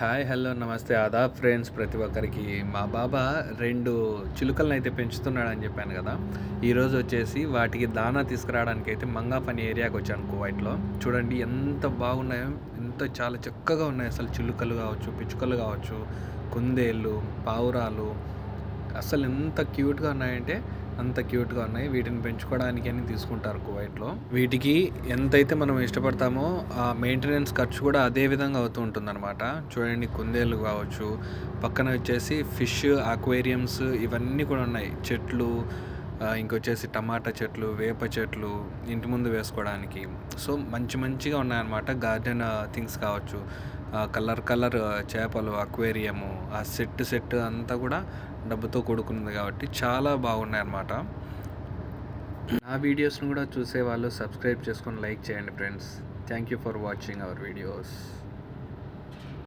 Hi, hello, నమస్తే, Aadab friends ప్రతి ఒక్కరికి. మా బాబా 2 చిలుకలనైతే పెంచుతున్నాడని చెప్పాను కదా! ఈరోజు వచ్చేసి వాటికి దానా తీసుకురావడానికైతే మంగాఫ్ అనే ఏరియాకి వచ్చాను కువైట్‌లో. చూడండి ఎంత బాగున్నాయో, చాలా చక్కగా ఉన్నాయి అసలు. చిలుకలు కావచ్చు, పిచ్చుకలు కావచ్చు, కుందేళ్ళు, పావురాలు అసలు ఎంత క్యూట్‌గా ఉన్నాయంటే అంత క్యూట్‌గా ఉన్నాయి. వీటిని పెంచుకోవడానికి అని తీసుకుంటారు కువైట్‌లో. వీటికి ఎంతైతే మనం ఇష్టపడతామో ఆ మెయింటెనెన్స్ ఖర్చు కూడా అదే విధంగా అవుతూ ఉంటుందన్నమాట. చూడండి కుందేళ్ళు కావచ్చు, పక్కన వచ్చేసి ఫిష్ అక్వేరియంస్ ఇవన్నీ కూడా ఉన్నాయి. చెట్లు, ఇంకొచ్చేసి టమాటా చెట్లు, వేప చెట్లు ఇంటి ముందు వేసుకోవడానికి. సో మంచిగా ఉన్నాయన్నమాట. గార్డెన్ థింగ్స్ కావచ్చు, కలర్ చేపలు, అక్వేరియము, ఆ సెట్ అంతా కూడా డబ్బుతో కూడుకున్నది కాబట్టి చాలా బాగున్నాయన్నమాట. నా వీడియోస్ని కూడా చూసేవాళ్ళు సబ్స్క్రైబ్ చేసుకొని లైక్ చేయండి friends. Thank you for watching our videos.